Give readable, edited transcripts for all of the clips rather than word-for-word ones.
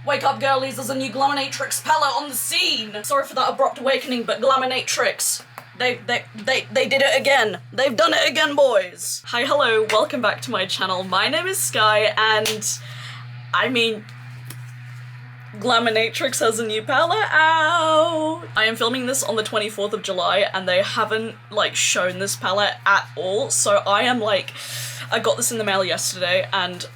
Wake up girlies, there's a new GLAMINATRIX palette on the scene! Sorry for that abrupt awakening, but GLAMINATRIX, they did it again. They've done it again, boys! Hi, hello, welcome back to my channel. My name is Skye, and I mean, GLAMINATRIX has a new palette out! I am filming this on the 24th of July, and they haven't, like, shown this palette at all, so I am like, I got this in the mail yesterday, and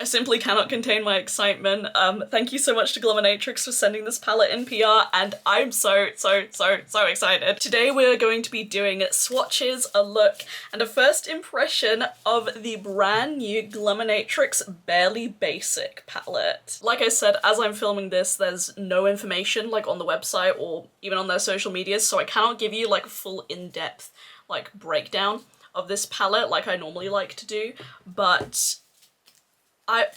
I simply cannot contain my excitement. Thank you so much to GLAMINATRIX for sending this palette in PR, and I'm so excited. Today we're going to be doing swatches, a look, and a first impression of the brand new GLAMINATRIX Barely Basic palette. Like I said, as I'm filming this, there's no information like on the website or even on their social medias, so I cannot give you like a full in-depth like breakdown of this palette like I normally like to do, but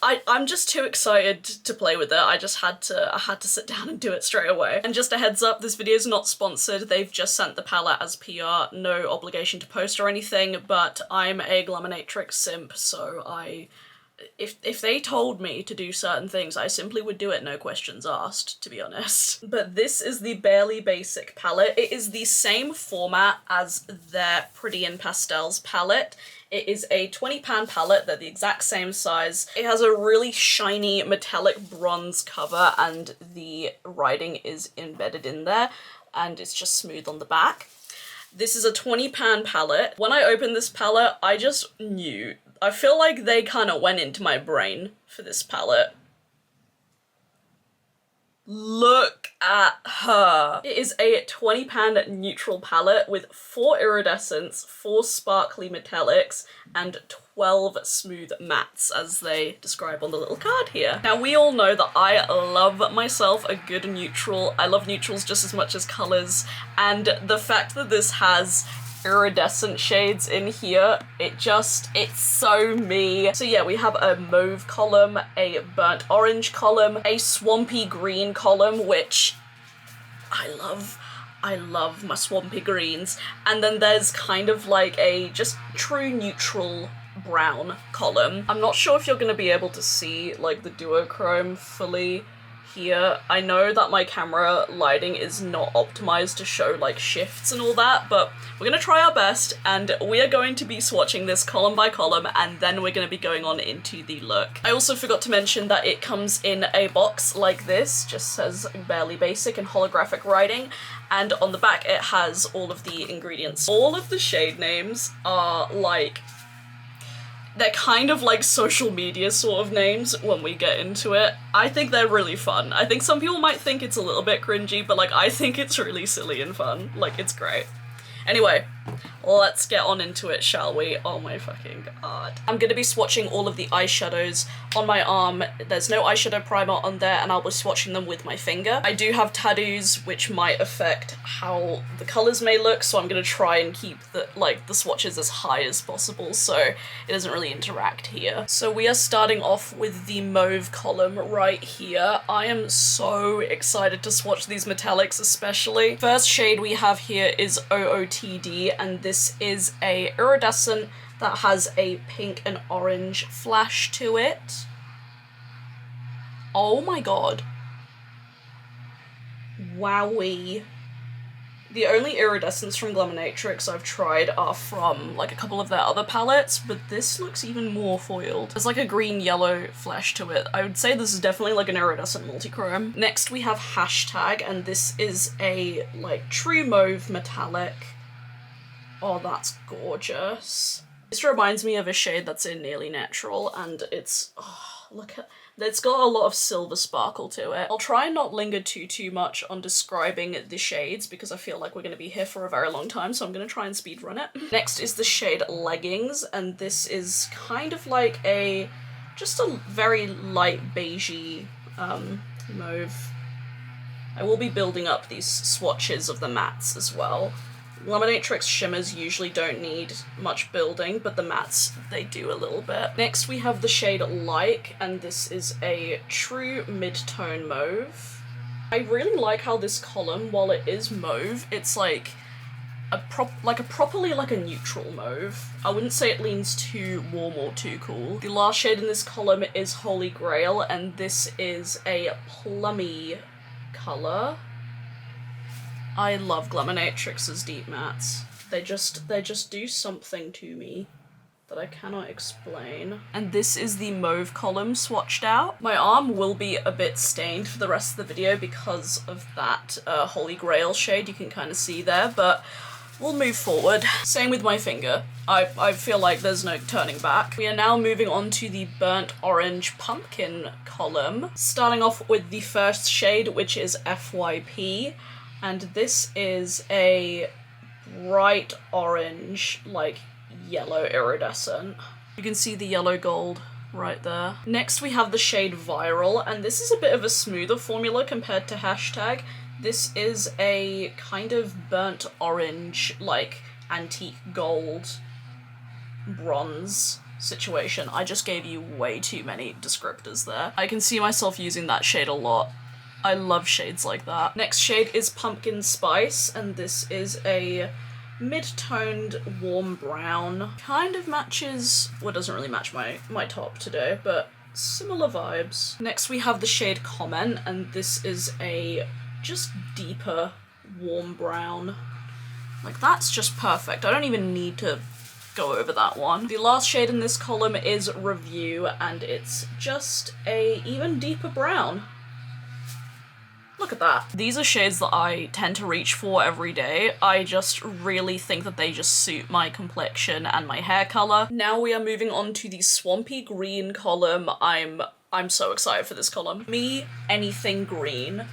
I'm just too excited to play with it. I had to sit down and do it straight away. And just a heads up, this video is not sponsored. They've just sent the palette as PR, no obligation to post or anything, but I'm a GLAMINATRIX simp, so if they told me to do certain things, I simply would do it, no questions asked, to be honest. But this is the Barely Basic palette. It is the same format as their Pretty in Pastels palette. It is a 20-pan palette, they're the exact same size. It has a really shiny metallic bronze cover and the writing is embedded in there and it's just smooth on the back. This is a 20-pan palette. When I opened this palette, I just knew. I feel like they kind of went into my brain for this palette. Look at her. It is a 20-pan neutral palette with 4 iridescents, 4 sparkly metallics, and 12 smooth mattes, as they describe on the little card here. Now, we all know that I love myself a good neutral. I love neutrals just as much as colors, and the fact that this has iridescent shades in here, it's so me. So yeah, we have a mauve column, a burnt orange column, a swampy green column, which I love my swampy greens, and then there's kind of like a just true neutral brown column. I'm not sure if you're gonna be able to see like the duochrome fully here. I know that my camera lighting is not optimized to show like shifts and all that, but we're gonna try our best, and we are going to be swatching this column by column, and then we're gonna be going on into the look. I also forgot to mention that it comes in a box like this, just says Barely Basic in holographic writing, and on the back it has all of the ingredients. All of the shade names are like, they're kind of like social media sort of names when we get into it. I think they're really fun. I think some people might think it's a little bit cringy, but like I think it's really silly and fun. Like, it's great. Anyway, let's get on into it, shall we? Oh my fucking god. I'm gonna be swatching all of the eyeshadows on my arm. There's no eyeshadow primer on there, and I'll be swatching them with my finger. I do have tattoos, which might affect how the colours may look, so I'm gonna try and keep the swatches as high as possible so it doesn't really interact here. So we are starting off with the mauve column right here. I am so excited to swatch these metallics especially. First shade we have here is OOTD, and this is a iridescent that has a pink and orange flash to it. Oh my god. Wowee. The only iridescents from GLAMINATRIX I've tried are from like a couple of their other palettes, but this looks even more foiled. There's like a green-yellow flash to it. I would say this is definitely like an iridescent multichrome. Next we have Hashtag, and this is a like true mauve metallic. Oh, that's gorgeous. This reminds me of a shade that's in Nearly Natural, and it's, oh, look at, it's got a lot of silver sparkle to it. I'll try and not linger too much on describing the shades because I feel like we're going to be here for a very long time, so I'm going to try and speed run it. Next is the shade Leggings, and this is kind of like just a very light beigey mauve. I will be building up these swatches of the mattes as well. GLAMINATRIX shimmers usually don't need much building, but the mattes, they do a little bit. Next we have the shade Like, and this is a true mid-tone mauve. I really like how this column, while it is mauve, it's like, properly like a neutral mauve. I wouldn't say it leans too warm or too cool. The last shade in this column is Holy Grail, and this is a plummy color. I love GLAMINATRIX's deep mattes. They just do something to me that I cannot explain. And this is the mauve column swatched out. My arm will be a bit stained for the rest of the video because of that Holy Grail shade you can kind of see there, but we'll move forward. Same with my finger. I feel like there's no turning back. We are now moving on to the burnt orange pumpkin column, starting off with the first shade, which is FYP, and this is a bright orange, like yellow iridescent. You can see the yellow gold right there. Next we have the shade Viral, and this is a bit of a smoother formula compared to Hashtag. This is a kind of burnt orange, like antique gold bronze situation. I just gave you way too many descriptors there. I can see myself using that shade a lot. I love shades like that. Next shade is Pumpkin Spice, and this is a mid-toned warm brown. Kind of matches, well, doesn't really match my top today, but similar vibes. Next we have the shade Comment, and this is a just deeper warm brown. Like, that's just perfect. I don't even need to go over that one. The last shade in this column is Review, and it's just a even deeper brown. Look at that. These are shades that I tend to reach for every day. I just really think that they just suit my complexion and my hair color. Now we are moving on to the Swampy Green column. I'm so excited for this column. Me, anything green.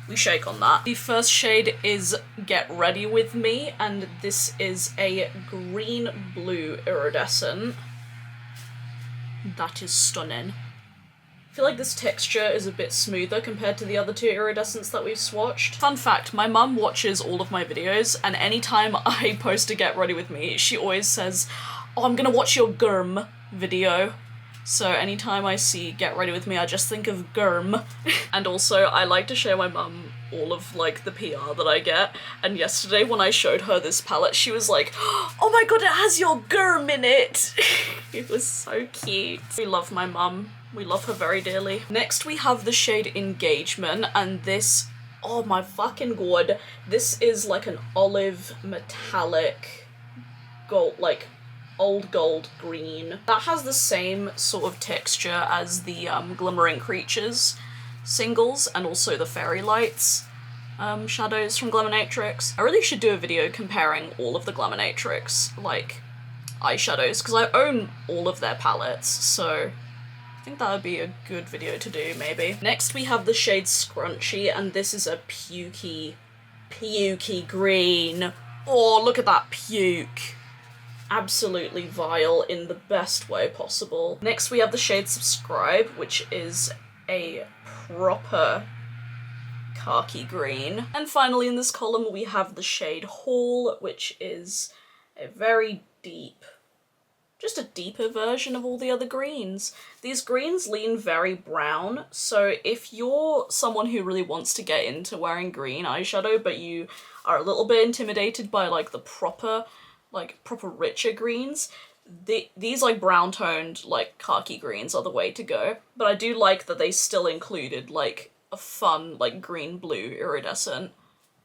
We shake on that. The first shade is Get Ready With Me, and this is a green-blue iridescent. That is stunning. I feel like this texture is a bit smoother compared to the other two iridescents that we've swatched. Fun fact, my mum watches all of my videos, and anytime I post a Get Ready With Me, she always says, "Oh, I'm gonna watch your GRWM video." So anytime I see Get Ready With Me, I just think of GRWM. And also, I like to show my mum all of, like, the PR that I get. And yesterday, when I showed her this palette, she was like, "Oh my god, it has your GRWM in it!" It was so cute. We love my mum. We love her very dearly. Next, we have the shade Engagement, and this, oh my fucking god, this is like an olive metallic gold, like old gold green. That has the same sort of texture as the Glimmering Creatures singles, and also the Fairy Lights shadows from GLAMINATRIX. I really should do a video comparing all of the GLAMINATRIX, like, eyeshadows, because I own all of their palettes, so I think that would be a good video to do, maybe. Next we have the shade Scrunchy, and this is a pukey green. Oh, look at that puke. Absolutely vile in the best way possible. Next we have the shade Subscribe, which is a proper khaki green. And finally in this column we have the shade Haul, which is a very deep, just a deeper version of all the other greens. These greens lean very brown, so if you're someone who really wants to get into wearing green eyeshadow, but you are a little bit intimidated by like the proper richer greens, these like brown toned like khaki greens are the way to go. But I do like that they still included like a fun like green blue iridescent,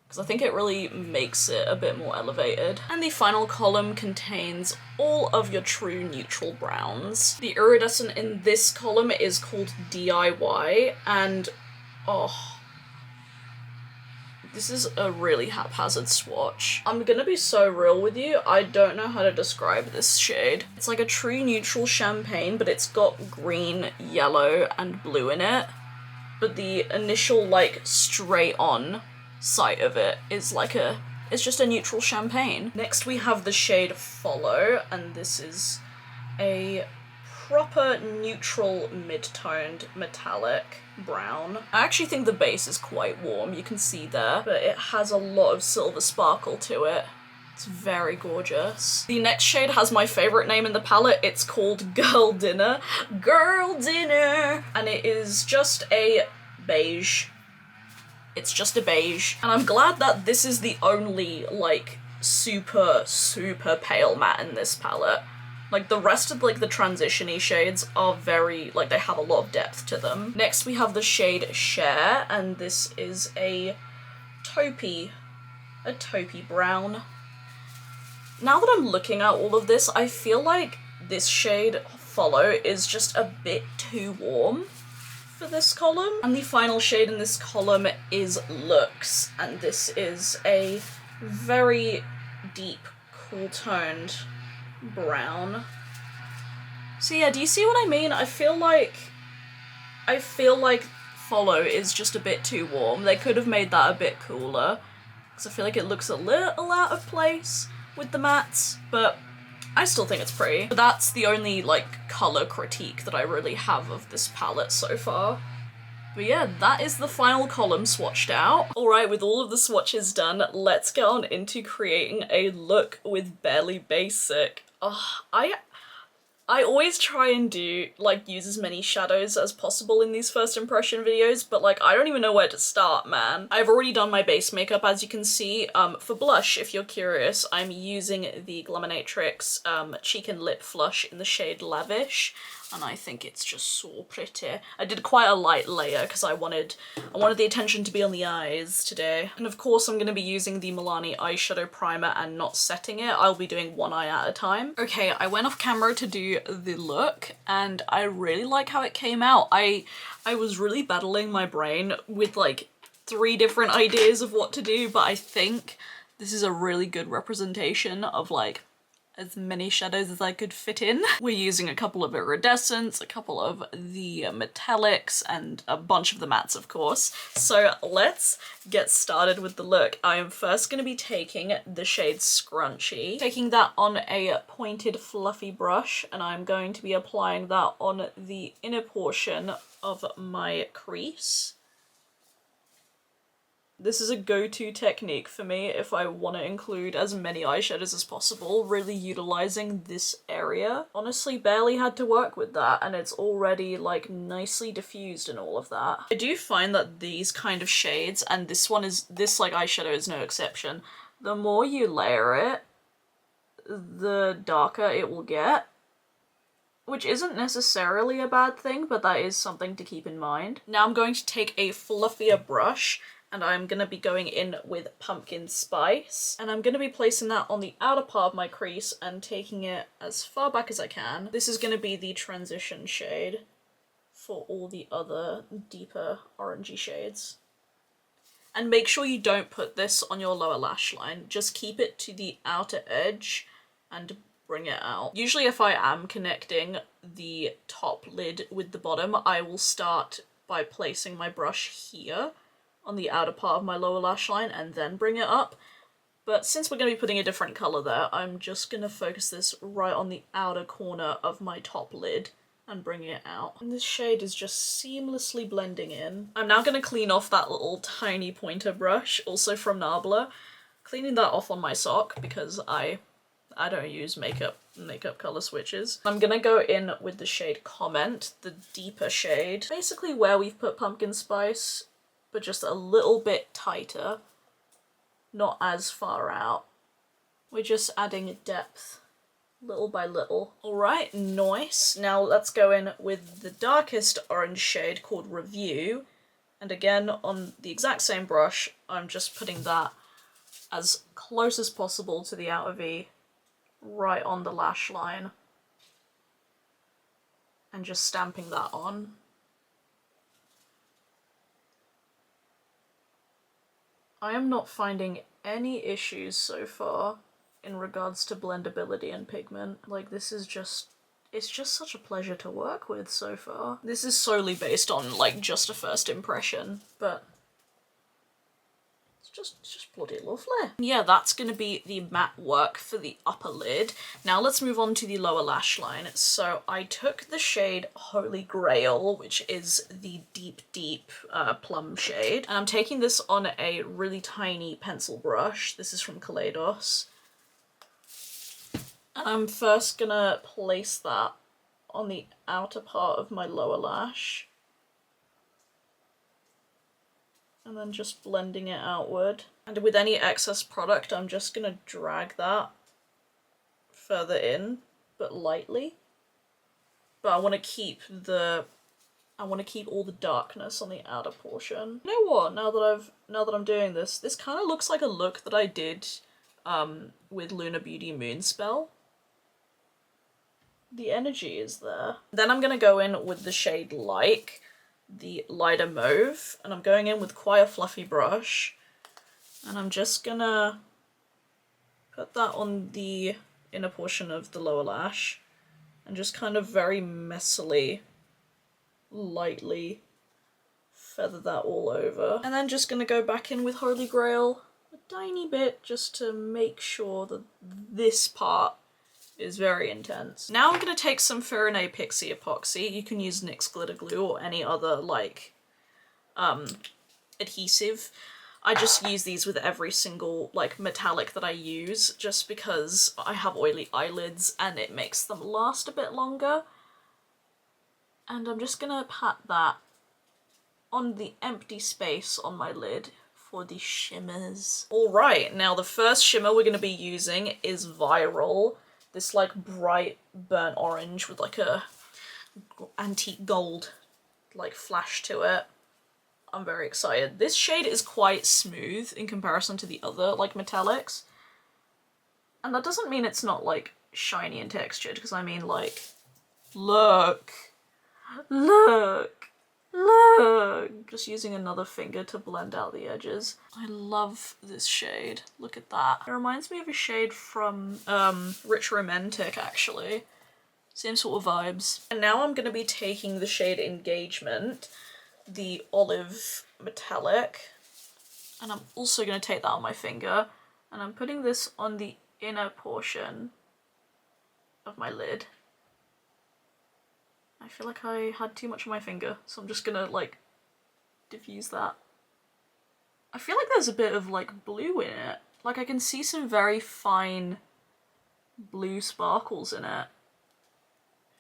because I think it really makes it a bit more elevated. And the final column contains all of your true neutral browns. The iridescent in this column is called DIY, and oh, this is a really haphazard swatch. I'm gonna be so real with you, I don't know how to describe this shade. It's like a true neutral champagne, but it's got green, yellow, and blue in it. But the initial like straight on sight of it is like it's just a neutral champagne. Next we have the shade Follow, and this is a proper neutral mid-toned metallic brown. I actually think the base is quite warm, you can see there, but it has a lot of silver sparkle to it. It's very gorgeous. The next shade has my favorite name in the palette. It's called Girl Dinner. Girl Dinner! And it is just a beige. It's just a beige. And I'm glad that this is the only, like, super, super pale matte in this palette. Like, the rest of, like, the transition-y shades are very, like, they have a lot of depth to them. Next, we have the shade Share, and this is a taupey brown. Now that I'm looking at all of this, I feel like this shade, Follow, is just a bit too warm for this column. And the final shade in this column is Looks, and this is a very deep, cool-toned brown. So yeah, do you see what I mean? I feel like Follow is just a bit too warm. They could have made that a bit cooler, because I feel like it looks a little out of place with the mattes, but I still think it's pretty. But that's the only, like, colour critique that I really have of this palette so far. But yeah, that is the final column swatched out. Alright, with all of the swatches done, let's get on into creating a look with Barely Basic. I always try and do, like, use as many shadows as possible in these first impression videos, but, like, I don't even know where to start, man. I've already done my base makeup, as you can see. For blush, if you're curious, I'm using the GLAMINATRIX Cheek and Lip Flush in the shade Lavish, and I think it's just so pretty. I did quite a light layer because I wanted the attention to be on the eyes today. And of course I'm going to be using the Milani eyeshadow primer and not setting it. I'll be doing one eye at a time. Okay, I went off camera to do the look and I really like how it came out. I was really battling my brain with like 3 different ideas of what to do, but I think this is a really good representation of like as many shadows as I could fit in. We're using a couple of iridescents, a couple of the metallics, and a bunch of the mattes, of course. So let's get started with the look. I am first going to be taking the shade Scrunchy, taking that on a pointed fluffy brush, and I'm going to be applying that on the inner portion of my crease. This is a go-to technique for me if I want to include as many eyeshadows as possible, really utilizing this area. Honestly, barely had to work with that, and it's already like nicely diffused and all of that. I do find that these kind of shades, and this like eyeshadow is no exception, the more you layer it, the darker it will get. Which isn't necessarily a bad thing, but that is something to keep in mind. Now I'm going to take a fluffier brush, and I'm going to be going in with Pumpkin Spice. And I'm going to be placing that on the outer part of my crease and taking it as far back as I can. This is going to be the transition shade for all the other deeper orangey shades. And make sure you don't put this on your lower lash line. Just keep it to the outer edge and bring it out. Usually if I am connecting the top lid with the bottom, I will start by placing my brush here on the outer part of my lower lash line and then bring it up. But since we're going to be putting a different colour there, I'm just going to focus this right on the outer corner of my top lid and bring it out. And this shade is just seamlessly blending in. I'm now going to clean off that little tiny pointer brush, also from Nabla. Cleaning that off on my sock because I don't use makeup colour switches. I'm gonna go in with the shade Comment, the deeper shade. Basically where we've put Pumpkin Spice, but just a little bit tighter, not as far out. We're just adding depth little by little. Alright, nice. Now let's go in with the darkest orange shade called Review. And again, on the exact same brush, I'm just putting that as close as possible to the outer V, right on the lash line. And just stamping that on. I am not finding any issues so far in regards to blendability and pigment. Like, this is just, it's just such a pleasure to work with so far. This is solely based on, like, just a first impression, but it's just bloody lovely. Yeah, that's gonna be the matte work for the upper lid. Now let's move on to the lower lash line. So I took the shade Holy Grail, which is the deep plum shade, and I'm taking this on a really tiny pencil brush. This is from Kaleidos. And I'm first gonna place that on the outer part of my lower lash. and then just blending it outward. And with any excess product, I'm just gonna drag that further in, but lightly. But I want to keep all the darkness on the outer portion. You know what? Now that I'm doing this, this kind of looks like a look that I did with Lunar Beauty Moonspell. The energy is there. Then I'm gonna go in with the shade Like, the lighter mauve, and I'm going in with quite a fluffy brush, and I'm just gonna put that on the inner portion of the lower lash and just kind of very messily, lightly feather that all over. And then just gonna go back in with Holy Grail a tiny bit just to make sure that this part is very intense. Now I'm gonna take some Faerie Pixie Epoxy. You can use NYX Glitter Glue or any other like adhesive. I just use these with every single like metallic that I use just because I have oily eyelids and it makes them last a bit longer. And I'm just gonna pat that on the empty space on my lid for the shimmers. Alright, now the first shimmer we're gonna be using is Viral. This like bright burnt orange with like a antique gold like flash to it. I'm very excited. This shade is quite smooth in comparison to the other like metallics. And that doesn't mean it's not like shiny and textured, because I mean like, look, look, look. Just using another finger to blend out the edges. I love this shade. Look at that. It reminds me of a shade from Rich Romantic actually. Same sort of vibes. And now I'm gonna be taking the shade Engagement, the olive metallic, and I'm also going to take that on my finger, and I'm putting this on the inner portion of my lid. I feel like I had too much on my finger, so I'm just gonna like diffuse that. I feel like there's a bit of like blue in it. Like I can see some very fine blue sparkles in it.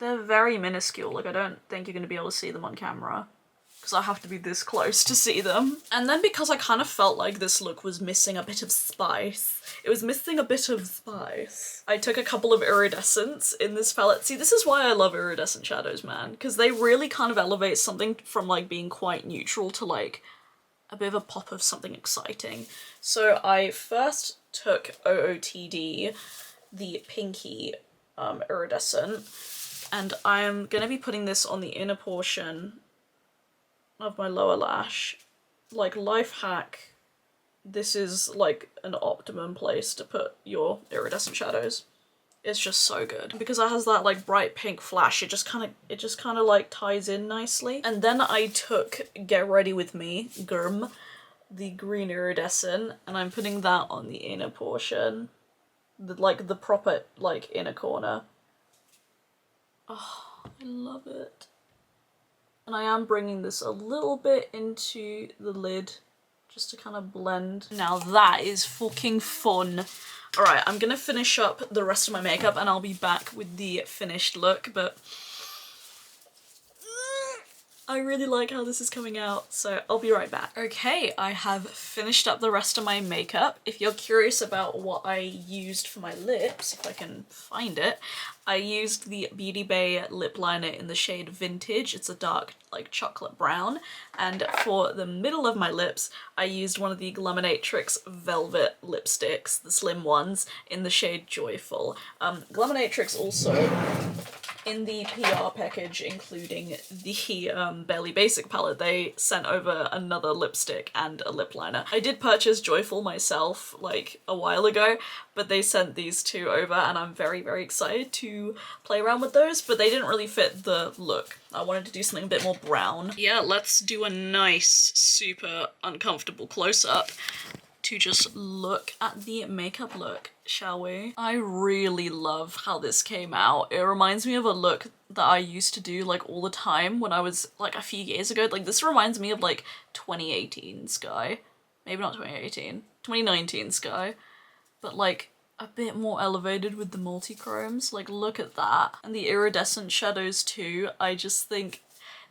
They're very minuscule, like I don't think you're going to be able to see them on camera, because I have to be this close to see them. And then because I kind of felt like this look was missing a bit of spice, it was missing a bit of spice, I took a couple of iridescents in this palette. See, this is why I love iridescent shadows, man, because they really kind of elevate something from like being quite neutral to like a bit of a pop of something exciting. So I first took OOTD, the pinky iridescent, and I'm gonna be putting this on the inner portion of my lower lash. Like, life hack, this is like an optimum place to put your iridescent shadows. It's just so good. Because it has that like bright pink flash, it just kind of like ties in nicely. And then I took Get Ready With Me, GRWM, the green iridescent, and I'm putting that on the inner portion. The proper like inner corner. Oh, I love it. And I am bringing this a little bit into the lid just to kind of blend. Now that is fucking fun. Alright, I'm gonna finish up the rest of my makeup and I'll be back with the finished look, but I really like how this is coming out, so I'll be right back. Okay, I have finished up the rest of my makeup. If you're curious about what I used for my lips, if I can find it, I used the Beauty Bay lip liner in the shade Vintage. It's a dark, like, chocolate brown. And for the middle of my lips, I used one of the GLAMINATRIX Velvet lipsticks, the slim ones, in the shade Joyful. GLAMINATRIX also, in the PR package, including the Barely Basic palette, they sent over another lipstick and a lip liner. I did purchase Joyful myself, like, a while ago, but they sent these two over and I'm very, very excited to play around with those, but they didn't really fit the look. I wanted to do something a bit more brown. Yeah, let's do a nice, super uncomfortable close-up to just look at the makeup look, shall we? I really love how this came out. It reminds me of a look that I used to do like all the time when I was like a few years ago. Like this reminds me of like 2018 Skye. Maybe not 2018, 2019 Skye, but like a bit more elevated with the multi-chromes. Like look at that. And the iridescent shadows too. I just think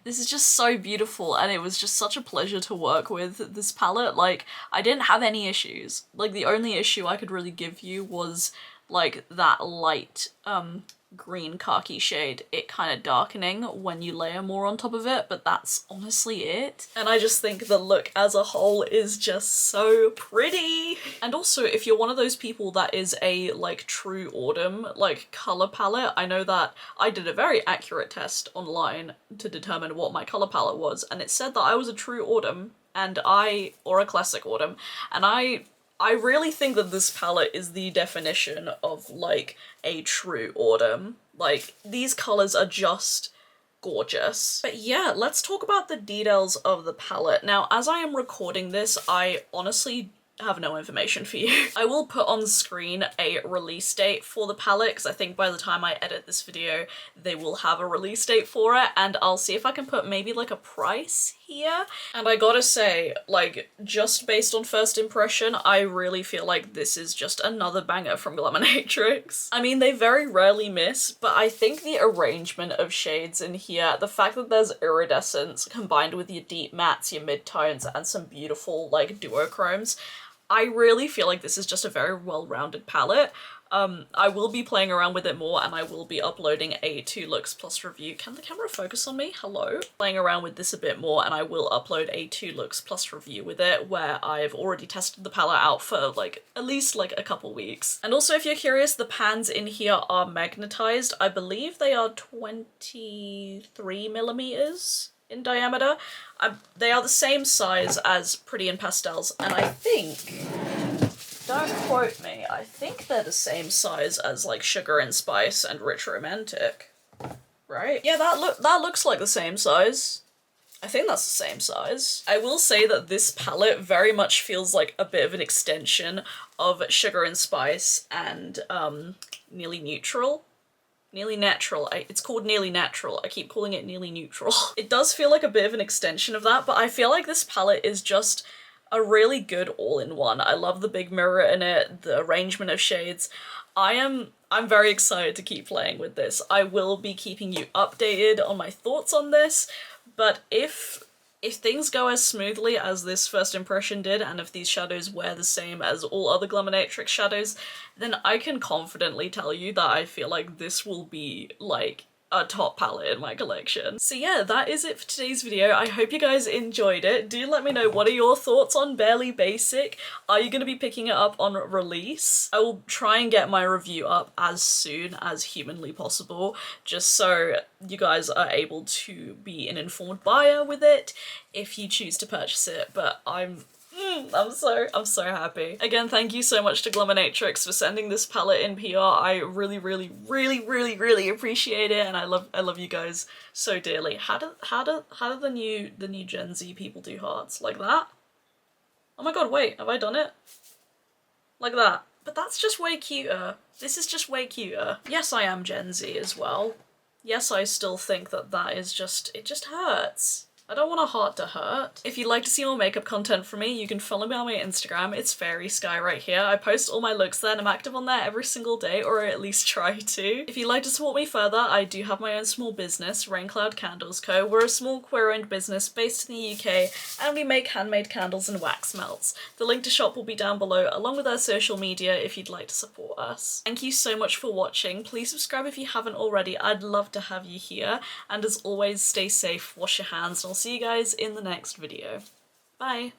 This is just so beautiful, and it was just such a pleasure to work with this palette. Like, I didn't have any issues. Like, the only issue I could really give you was like that light green khaki shade, it kind of darkening when you layer more on top of it, but that's honestly it. And I just think the look as a whole is just so pretty. And also, if you're one of those people that is a like true autumn like color palette, I know that I did a very accurate test online to determine what my color palette was, and it said that I was a true autumn or a classic autumn, and I really think that this palette is the definition of like a true autumn. Like, these colors are just gorgeous. But yeah, let's talk about the details of the palette. Now, as I am recording this, I honestly have no information for you. I will put on screen a release date for the palette, because I think by the time I edit this video they will have a release date for it, and I'll see if I can put maybe like a price here. And I gotta say, like, just based on first impression, I really feel like this is just another banger from GLAMINATRIX. I mean, they very rarely miss, but I think the arrangement of shades in here, the fact that there's iridescence combined with your deep mattes, your mid-tones, and some beautiful like duochromes, I really feel like this is just a very well-rounded palette. I will be playing around with it more, and I will be uploading a 2 looks plus review. Can the camera focus on me? Hello? Playing around with this a bit more, and I will upload a 2 looks plus review with it, where I've already tested the palette out for like at least like a couple weeks. And also, if you're curious, the pans in here are magnetized. I believe they are 23 millimeters in diameter. They are the same size as Pretty in Pastels, and I think, don't quote me, I think they're the same size as like Sugar and Spice and Rich Romantic, right? Yeah, that looks like the same size. I think that's the same size. I will say that this palette very much feels like a bit of an extension of Sugar and Spice and Nearly Neutral. Nearly Natural. It's called Nearly Natural. I keep calling it Nearly Neutral. It does feel like a bit of an extension of that, but I feel like this palette is just a really good all-in-one. I love the big mirror in it, the arrangement of shades. I'm very excited to keep playing with this. I will be keeping you updated on my thoughts on this, but if things go as smoothly as this first impression did, and if these shadows wear the same as all other GLAMINATRIX shadows, then I can confidently tell you that I feel like this will be like a top palette in my collection. So yeah, that is it for today's video. I hope you guys enjoyed it. Do let me know, what are your thoughts on Barely Basic? Are you going to be picking it up on release? I will try and get my review up as soon as humanly possible, just so you guys are able to be an informed buyer with it if you choose to purchase it, but I'm so happy. Again, thank you so much to GLAMINATRIX for sending this palette in PR. I really appreciate it, and I love you guys so dearly. How do the new Gen Z people do hearts? Like that? Oh my god, wait, have I done it? Like that. But that's just way cuter. This is just way cuter. Yes, I am Gen Z as well. Yes, I still think that is just, it just hurts. I don't want a heart to hurt. If you'd like to see more makeup content from me, you can follow me on my Instagram. It's faerie.skye right here. I post all my looks there, and I'm active on there every single day, or I at least try to. If you'd like to support me further, I do have my own small business, Raincloud Candles Co. We're a small queer-owned business based in the UK, and we make handmade candles and wax melts. The link to shop will be down below, along with our social media if you'd like to support us. Thank you so much for watching. Please subscribe if you haven't already. I'd love to have you here. And as always, stay safe, wash your hands, and I'll see you guys in the next video. Bye!